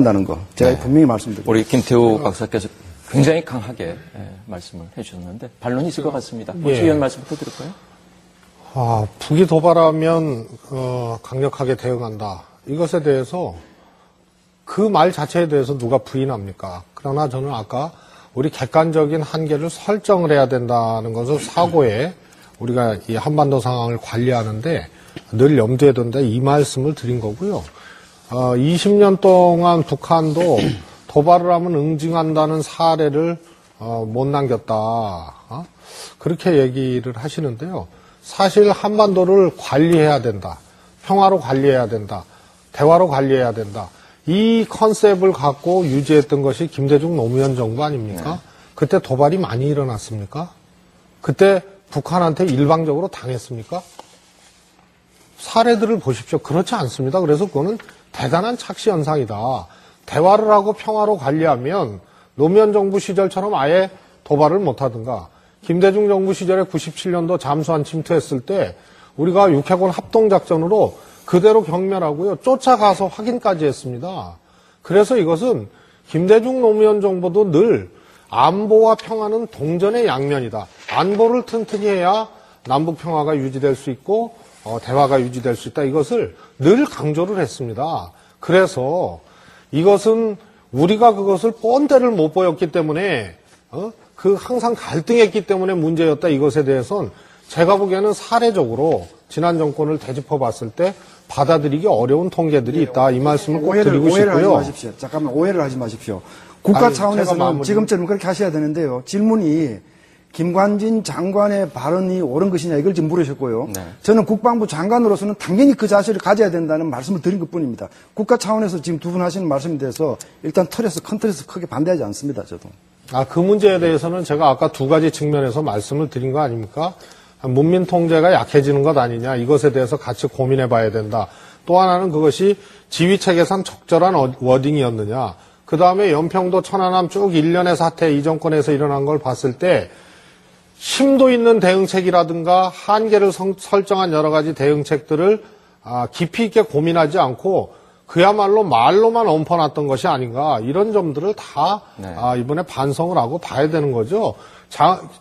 한다는 거 제가 분명히 말씀드립니다. 우리 김태우 박사께서 굉장히 강하게 말씀을 해주셨는데 반론이 있을 것 같습니다. 뭐 의원 말씀부터 들을까요? 북이 도발하면 강력하게 대응한다. 이것에 대해서 그 말 자체에 대해서 누가 부인합니까? 그러나 저는 아까 우리 객관적인 한계를 설정을 해야 된다는 것을 사고에 우리가 이 한반도 상황을 관리하는데 늘 염두에 둔다 이 말씀을 드린 거고요. 20년 동안 북한도 도발을 하면 응징한다는 사례를 못 남겼다. 그렇게 얘기를 하시는데요. 사실 한반도를 관리해야 된다. 평화로 관리해야 된다. 대화로 관리해야 된다. 이 컨셉을 갖고 유지했던 것이 김대중 노무현 정부 아닙니까? 그때 도발이 많이 일어났습니까? 그때 북한한테 일방적으로 당했습니까? 사례들을 보십시오. 그렇지 않습니다. 그래서 그거는 대단한 착시현상이다. 대화를 하고 평화로 관리하면 노무현 정부 시절처럼 아예 도발을 못하든가 김대중 정부 시절에 97년도 잠수함 침투했을 때 우리가 육해공 합동작전으로 그대로 경멸하고요. 쫓아가서 확인까지 했습니다. 그래서 이것은 김대중 노무현 정부도 늘 안보와 평화는 동전의 양면이다. 안보를 튼튼히 해야 남북 평화가 유지될 수 있고 대화가 유지될 수 있다. 이것을 늘 강조를 했습니다. 그래서 이것은 우리가 그것을 본때를 못 보였기 때문에 항상 갈등했기 때문에 문제였다. 이것에 대해서는 제가 보기에는 사례적으로 지난 정권을 되짚어 봤을 때 받아들이기 어려운 통계들이 있다. 이 말씀을 꼭 드리고 싶고요. 오해를 하지 마십시오. 잠깐만 오해를 하지 마십시오. 국가 차원에서는 지금처럼 그렇게 하셔야 되는데요. 질문이 김관진 장관의 발언이 옳은 것이냐 이걸 지금 물으셨고요. 저는 국방부 장관으로서는 당연히 그 자세를 가져야 된다는 말씀을 드린 것뿐입니다. 국가 차원에서 지금 두 분 하시는 말씀에 대해서 일단 큰 틀에서 크게 반대하지 않습니다. 저도. 그 문제에 대해서는 제가 아까 두 가지 측면에서 말씀을 드린 거 아닙니까? 문민 통제가 약해지는 것 아니냐. 이것에 대해서 같이 고민해 봐야 된다. 또 하나는 그것이 지휘체계상 적절한 워딩이었느냐. 그 다음에 연평도 천안함 쭉 일련의 사태 이 정권에서 일어난 걸 봤을 때 심도 있는 대응책이라든가 한계를 설정한 여러 가지 대응책들을 깊이 있게 고민하지 않고 그야말로 말로만 엎어놨던 것이 아닌가. 이런 점들을 다 이번에 반성을 하고 봐야 되는 거죠.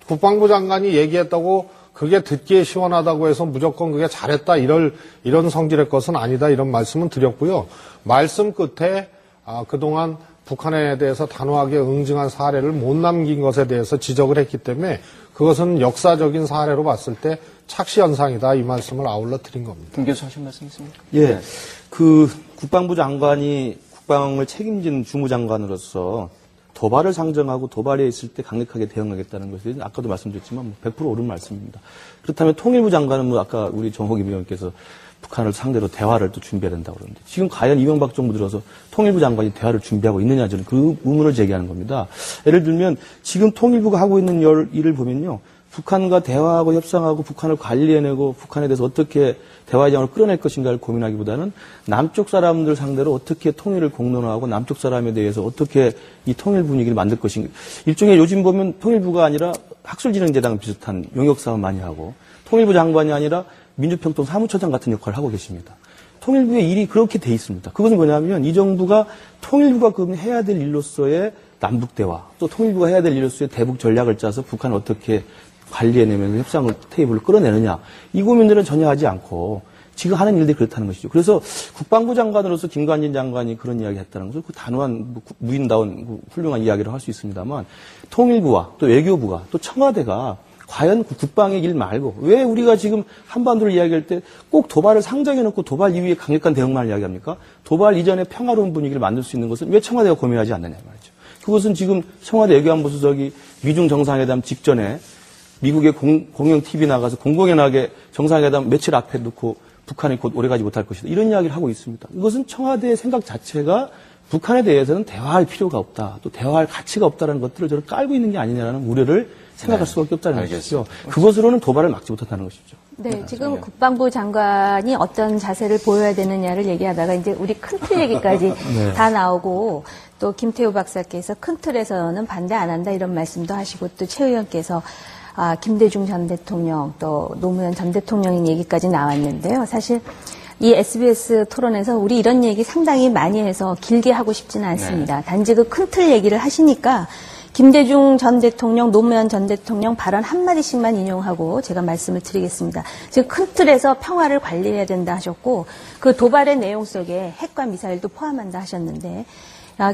국방부 장관이 얘기했다고 그게 듣기에 시원하다고 해서 무조건 그게 잘했다 이런 성질의 것은 아니다 이런 말씀은 드렸고요. 말씀 끝에 그동안 북한에 대해서 단호하게 응징한 사례를 못 남긴 것에 대해서 지적을 했기 때문에 그것은 역사적인 사례로 봤을 때 착시 현상이다 이 말씀을 아울러 드린 겁니다. 김 교수 하신 말씀 있습니까? 예, 그 국방부 장관이 국방을 책임지는 주무장관으로서 도발을 상정하고 도발에 있을 때 강력하게 대응하겠다는 것이 아까도 말씀드렸지만 100% 옳은 말씀입니다. 그렇다면 통일부 장관은 아까 우리 정호기 위원께서 북한을 상대로 대화를 또 준비해야 된다고 그러는데 지금 과연 이명박 정부 들어서 통일부 장관이 대화를 준비하고 있느냐 저는 그 의문을 제기하는 겁니다. 예를 들면 지금 통일부가 하고 있는 일을 보면요. 북한과 대화하고 협상하고 북한을 관리해내고 북한에 대해서 어떻게 대화의 장을 끌어낼 것인가를 고민하기보다는 남쪽 사람들 상대로 어떻게 통일을 공론화하고 남쪽 사람에 대해서 어떻게 이 통일 분위기를 만들 것인가. 일종의 요즘 보면 통일부가 아니라 학술진흥재단 비슷한 용역사업 많이 하고 통일부 장관이 아니라 민주평통 사무처장 같은 역할을 하고 계십니다. 통일부의 일이 그렇게 돼 있습니다. 그것은 뭐냐면 이 정부가 통일부가 그럼 해야 될 일로서의 남북대화 또 통일부가 해야 될 일로서의 대북 전략을 짜서 북한을 어떻게 관리해내면서 협상을 테이블로 끌어내느냐. 이 고민들은 전혀 하지 않고 지금 하는 일들이 그렇다는 것이죠. 그래서 국방부 장관으로서 김관진 장관이 그런 이야기 했다는 것은 그 단호한 무인다운 훌륭한 이야기를 할 수 있습니다만 통일부와 또 외교부가 또 청와대가 과연 국방의 일 말고 왜 우리가 지금 한반도를 이야기할 때 꼭 도발을 상정해놓고 도발 이후에 강력한 대응만 이야기합니까? 도발 이전에 평화로운 분위기를 만들 수 있는 것은 왜 청와대가 고민하지 않느냐 말이죠. 그것은 지금 청와대 외교안보 수석이 미중 정상회담 직전에 미국의 공영 TV 나가서 공공연하게 정상회담 며칠 앞에 놓고 북한이 곧 오래가지 못할 것이다. 이런 이야기를 하고 있습니다. 이것은 청와대의 생각 자체가 북한에 대해서는 대화할 필요가 없다. 또 대화할 가치가 없다는 것들을 저는 깔고 있는 게 아니냐라는 우려를 생각할 수밖에 없다는 것이죠. 그것으로는 도발을 막지 못한다는 것이죠. 네, 지금 국방부 장관이 어떤 자세를 보여야 되느냐를 얘기하다가 이제 우리 큰 틀 얘기까지 다 나오고 또 김태우 박사께서 큰 틀에서는 반대 안 한다 이런 말씀도 하시고 또 최 의원께서 김대중 전 대통령 또 노무현 전 대통령인 얘기까지 나왔는데요. 사실 이 SBS 토론에서 우리 이런 얘기 상당히 많이 해서 길게 하고 싶지는 않습니다. 네. 단지 그 큰 틀 얘기를 하시니까 김대중 전 대통령, 노무현 전 대통령 발언 한마디씩만 인용하고 제가 말씀을 드리겠습니다. 지금 큰 틀에서 평화를 관리해야 된다 하셨고 그 도발의 내용 속에 핵과 미사일도 포함한다 하셨는데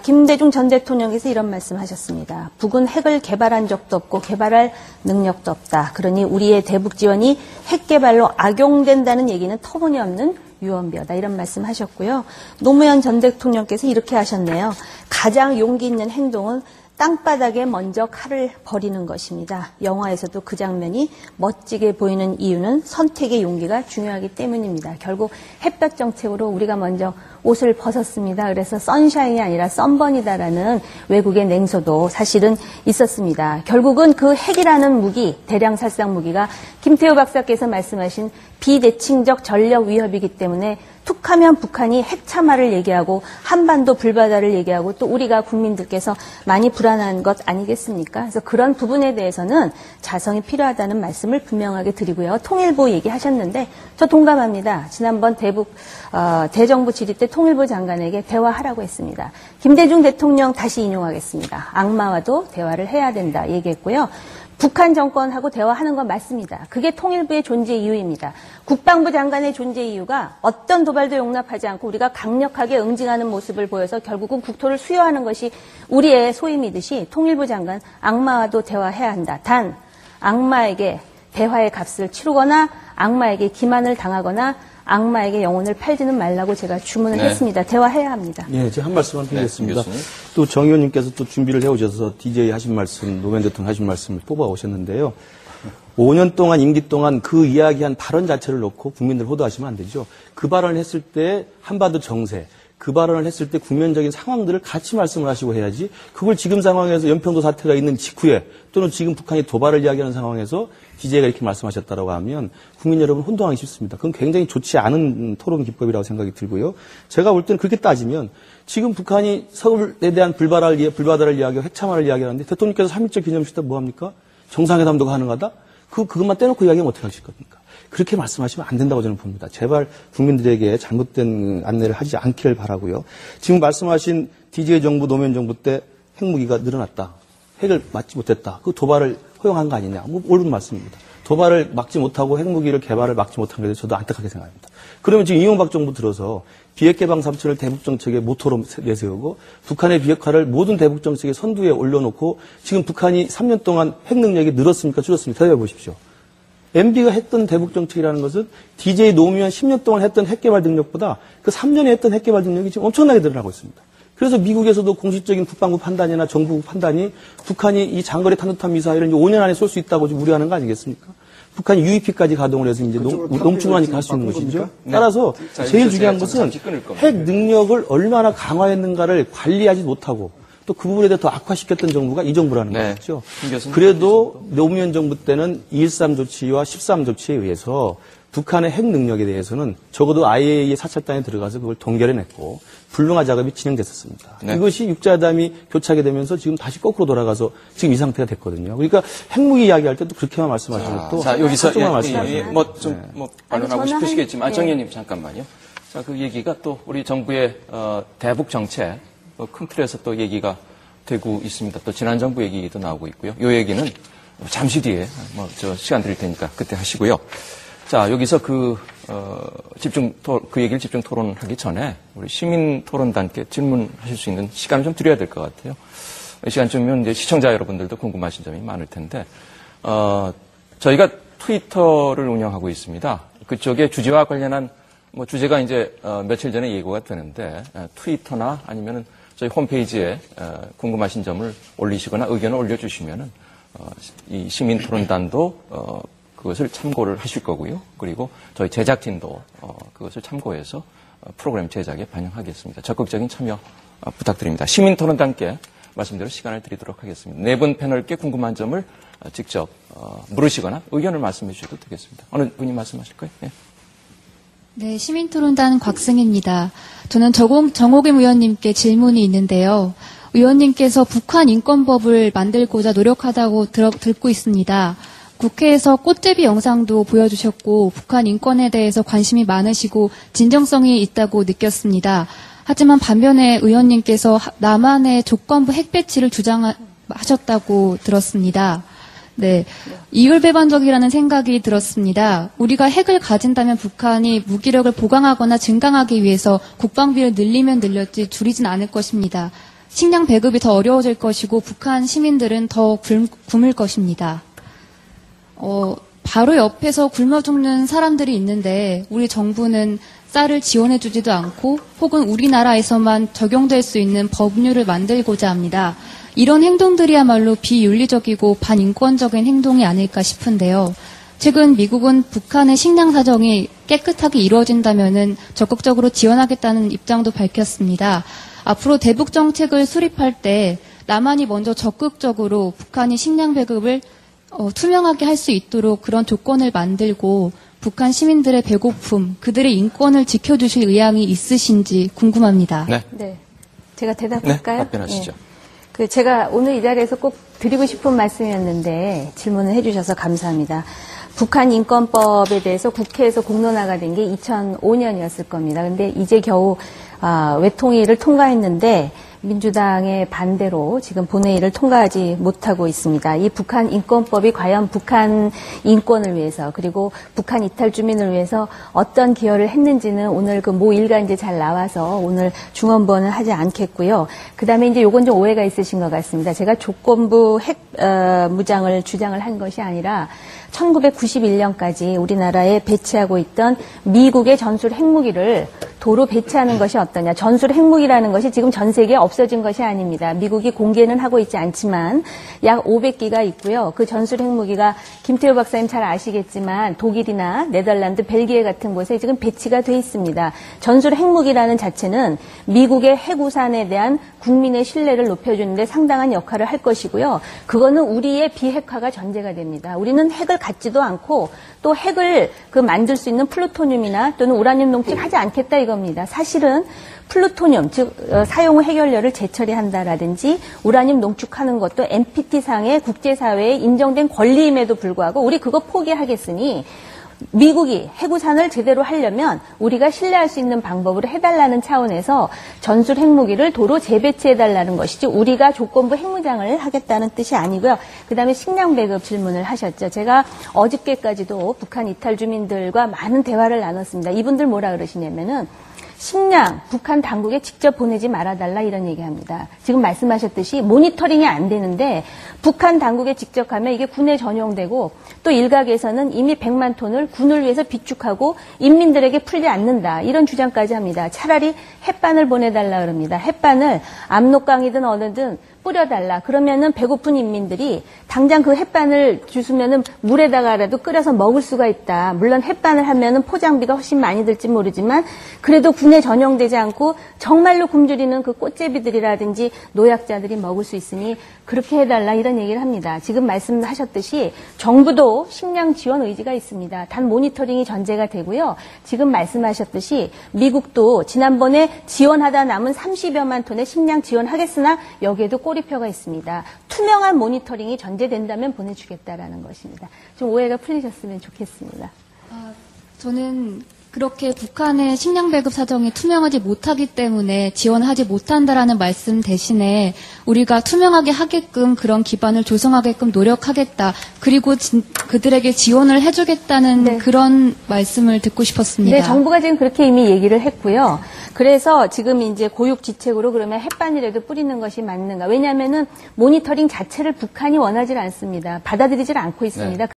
김대중 전 대통령께서 이런 말씀하셨습니다. 북은 핵을 개발한 적도 없고 개발할 능력도 없다. 그러니 우리의 대북 지원이 핵 개발로 악용된다는 얘기는 터무니없는 유언비어다. 이런 말씀하셨고요. 노무현 전 대통령께서 이렇게 하셨네요. 가장 용기 있는 행동은 땅바닥에 먼저 칼을 버리는 것입니다. 영화에서도 그 장면이 멋지게 보이는 이유는 선택의 용기가 중요하기 때문입니다. 결국 햇볕 정책으로 우리가 먼저 옷을 벗었습니다. 그래서 선샤인이 아니라 썬번이다라는 외국의 냉소도 사실은 있었습니다. 결국은 그 핵이라는 무기, 대량 살상 무기가 김태우 박사께서 말씀하신 비대칭적 전력 위협이기 때문에 툭하면 북한이 핵참화를 얘기하고 한반도 불바다를 얘기하고 또 우리가 국민들께서 많이 불안한 것 아니겠습니까? 그래서 그런 부분에 대해서는 자성이 필요하다는 말씀을 분명하게 드리고요. 통일부 얘기하셨는데 저 동감합니다. 지난번 대정부 질의 때 통일부 장관에게 대화하라고 했습니다. 김대중 대통령 다시 인용하겠습니다. 악마와도 대화를 해야 된다 얘기했고요. 북한 정권하고 대화하는 건 맞습니다. 그게 통일부의 존재 이유입니다. 국방부 장관의 존재 이유가 어떤 도발도 용납하지 않고 우리가 강력하게 응징하는 모습을 보여서 결국은 국토를 수여하는 것이 우리의 소임이듯이 통일부 장관 악마와도 대화해야 한다. 단 악마에게 대화의 값을 치르거나 악마에게 기만을 당하거나 악마에게 영혼을 팔지는 말라고 제가 주문을 했습니다. 대화해야 합니다. 예, 제가 한 말씀만 드리겠습니다. 또 정 의원님께서 또 준비를 해오셔서 DJ 하신 말씀, 노무현 대통령 하신 말씀을 뽑아오셨는데요. 5년 동안 임기 동안 그 이야기한 발언 자체를 놓고 국민들 호도하시면 안 되죠. 그 발언을 했을 때 한반도 정세, 그 발언을 했을 때 국면적인 상황들을 같이 말씀을 하시고 해야지 그걸 지금 상황에서 연평도 사태가 있는 직후에 또는 지금 북한이 도발을 이야기하는 상황에서 DJ가 이렇게 말씀하셨다라고 하면 국민 여러분 혼동하기 쉽습니다. 그건 굉장히 좋지 않은 토론 기법이라고 생각이 들고요. 제가 볼 때는 그렇게 따지면 지금 북한이 서울에 대한 불바다를 이야기하고 핵참화를 이야기하는데 대통령께서 3.1절 기념식 때 뭐합니까? 정상회담도 가능하다? 그것만 떼놓고 이야기하면 어떻게 하실 겁니까? 그렇게 말씀하시면 안 된다고 저는 봅니다. 제발 국민들에게 잘못된 안내를 하지 않기를 바라고요. 지금 말씀하신 DJ 정부, 노무현 정부 때 핵무기가 늘어났다. 핵을 막지 못했다. 그 도발을 허용한 거 아니냐. 옳은 말씀입니다. 도발을 막지 못하고 핵무기를 개발을 막지 못한 것에 저도 안타깝게 생각합니다. 그러면 지금 이명박 정부 들어서 비핵개방 3천을 대북정책의 모토로 내세우고 북한의 비핵화를 모든 대북정책의 선두에 올려놓고 지금 북한이 3년 동안 핵 능력이 늘었습니까? 줄었습니까? 대답해 보십시오. MB가 했던 대북정책이라는 것은 DJ 노무현 10년 동안 했던 핵개발 능력보다 그 3년에 했던 핵개발 능력이 지금 엄청나게 늘어나고 있습니다. 그래서 미국에서도 공식적인 국방부 판단이나 정부 판단이 북한이 이 장거리 탄도탄 미사일을 5년 안에 쏠 수 있다고 지금 우려하는 거 아니겠습니까? 북한이 UEP까지 가동을 해서 이제 농축하니까 할 수 있는 것이죠. 따라서 제일 중요한 것은 핵 능력을 얼마나 강화했는가를 관리하지 못하고 또 그 부분에 대해 더 악화시켰던 정부가 이 정부라는 것이죠. 그래도 노무현 정부 때는 2.13 조치와 13 조치에 의해서 북한의 핵 능력에 대해서는 적어도 IAEA 사찰단에 들어가서 그걸 동결해냈고 불능화 작업이 진행됐었습니다. 네. 이것이 육자회담이 교착이 되면서 지금 다시 거꾸로 돌아가서 지금 이 상태가 됐거든요. 그러니까 핵무기 이야기할 때도 그렇게만 말씀하시고 또 자, 여기서 말씀하시고 반론하고 싶으시겠지만 정의원님 잠깐만요. 자, 그 얘기가 또 우리 정부의 대북 정책 큰 틀에서 또 얘기가 되고 있습니다. 또 지난 정부 얘기도 나오고 있고요. 이 얘기는 잠시 뒤에 시간 드릴 테니까 그때 하시고요. 자, 여기서 그 얘기를 집중 토론하기 전에 우리 시민 토론단께 질문하실 수 있는 시간을 좀 드려야 될 것 같아요. 이 시간쯤이면 이제 시청자 여러분들도 궁금하신 점이 많을 텐데, 저희가 트위터를 운영하고 있습니다. 그쪽에 주제와 관련한 주제가 이제 며칠 전에 예고가 되는데, 트위터나 아니면은 저희 홈페이지에 궁금하신 점을 올리시거나 의견을 올려주시면은 이 시민 토론단도 그것을 참고를 하실 거고요. 그리고 저희 제작진도 그것을 참고해서 프로그램 제작에 반영하겠습니다. 적극적인 참여 부탁드립니다. 시민토론단께 말씀대로 시간을 드리도록 하겠습니다. 네 분 패널께 궁금한 점을 직접 물으시거나 의견을 말씀해 주셔도 되겠습니다. 어느 분이 말씀하실까요? 네. 네, 시민토론단 곽승희입니다. 저는 정호김 의원님께 질문이 있는데요. 의원님께서 북한 인권법을 만들고자 노력하다고 듣고 있습니다. 국회에서 꽃제비 영상도 보여주셨고 북한 인권에 대해서 관심이 많으시고 진정성이 있다고 느꼈습니다. 하지만 반면에 의원님께서 남한의 조건부 핵 배치를 주장하셨다고 들었습니다. 네, 이율배반적이라는 생각이 들었습니다. 우리가 핵을 가진다면 북한이 무기력을 보강하거나 증강하기 위해서 국방비를 늘리면 늘렸지 줄이진 않을 것입니다. 식량 배급이 더 어려워질 것이고 북한 시민들은 더 굶을 것입니다. 바로 옆에서 굶어 죽는 사람들이 있는데 우리 정부는 쌀을 지원해주지도 않고 혹은 우리나라에서만 적용될 수 있는 법률을 만들고자 합니다. 이런 행동들이야말로 비윤리적이고 반인권적인 행동이 아닐까 싶은데요. 최근 미국은 북한의 식량 사정이 깨끗하게 이루어진다면은 적극적으로 지원하겠다는 입장도 밝혔습니다. 앞으로 대북 정책을 수립할 때 남한이 먼저 적극적으로 북한이 식량 배급을 투명하게 할 수 있도록 그런 조건을 만들고 북한 시민들의 배고픔, 그들의 인권을 지켜주실 의향이 있으신지 궁금합니다. 네. 제가 대답할까요? 네, 답변하시죠. 제가 오늘 이 자리에서 꼭 드리고 싶은 말씀이었는데 질문을 해주셔서 감사합니다. 북한 인권법에 대해서 국회에서 공론화가 된 게 2005년이었을 겁니다. 근데 이제 겨우 외통위를 통과했는데 민주당의 반대로 지금 본회의를 통과하지 못하고 있습니다. 이 북한 인권법이 과연 북한 인권을 위해서 그리고 북한 이탈 주민을 위해서 어떤 기여를 했는지는 오늘 그 모 일가 이제 잘 나와서 오늘 중언부언을 하지 않겠고요. 그다음에 이제 요건 좀 오해가 있으신 것 같습니다. 제가 조건부 핵 무장을 주장을 한 것이 아니라 1991년까지 우리나라에 배치하고 있던 미국의 전술 핵무기를 도로 배치하는 것이 어떠냐. 전술 핵무기라는 것이 지금 전 세계에 없어진 것이 아닙니다. 미국이 공개는 하고 있지 않지만 약 500기가 있고요. 그 전술 핵무기가 김태우 박사님 잘 아시겠지만 독일이나 네덜란드, 벨기에 같은 곳에 지금 배치가 돼 있습니다. 전술 핵무기라는 자체는 미국의 핵우산에 대한 국민의 신뢰를 높여주는 데 상당한 역할을 할 것이고요. 그거는 우리의 비핵화가 전제가 됩니다. 우리는 핵을 갖지도 않고 또 핵을 만들 수 있는 플루토늄이나 또는 우라늄 농축하지 않겠다 이겁니다. 사실은 플루토늄, 즉 사용 후 핵연료를 재처리한다라든지 우라늄 농축하는 것도 NPT상의 국제사회에 인정된 권리임에도 불구하고 우리 그거 포기하겠으니 미국이 핵우산을 제대로 하려면 우리가 신뢰할 수 있는 방법으로 해달라는 차원에서 전술 핵무기를 도로 재배치해달라는 것이지 우리가 조건부 핵무장을 하겠다는 뜻이 아니고요. 그다음에 식량 배급 질문을 하셨죠. 제가 어저께까지도 북한 이탈 주민들과 많은 대화를 나눴습니다. 이분들 뭐라 그러시냐면은 식량 북한 당국에 직접 보내지 말아달라 이런 얘기합니다. 지금 말씀하셨듯이 모니터링이 안 되는데 북한 당국에 직접 가면 이게 군에 전용되고 또 일각에서는 이미 100만 톤을 군을 위해서 비축하고 인민들에게 풀지 않는다 이런 주장까지 합니다. 차라리 햇반을 보내달라 그럽니다. 햇반을 압록강이든 어느든 뿌려달라. 그러면은 배고픈 인민들이 당장 그 햇반을 주스면은 물에다가라도 끓여서 먹을 수가 있다. 물론 햇반을 하면은 포장비가 훨씬 많이 들지 모르지만 그래도 군에 전용되지 않고 정말로 굶주리는 그 꽃제비들이라든지 노약자들이 먹을 수 있으니 그렇게 해달라 이런 얘기를 합니다. 지금 말씀하셨듯이 정부도 식량 지원 의지가 있습니다. 단 모니터링이 전제가 되고요. 지금 말씀하셨듯이 미국도 지난번에 지원하다 남은 30여만 톤의 식량 지원하겠으나 여기에도 꼬리표가 있습니다. 투명한 모니터링이 전제된다면 보내주겠다라는 것입니다. 좀 오해가 풀리셨으면 좋겠습니다. 저는 그렇게 북한의 식량 배급 사정이 투명하지 못하기 때문에 지원하지 못한다라는 말씀 대신에 우리가 투명하게 하게끔 그런 기반을 조성하게끔 노력하겠다. 그리고 그들에게 지원을 해주겠다는 네. 그런 말씀을 듣고 싶었습니다. 네, 정부가 지금 그렇게 이미 얘기를 했고요. 그래서 지금 이제 고육지책으로 그러면 햇반이라도 뿌리는 것이 맞는가. 왜냐하면은 모니터링 자체를 북한이 원하지 않습니다. 받아들이질 않고 있습니다. 네.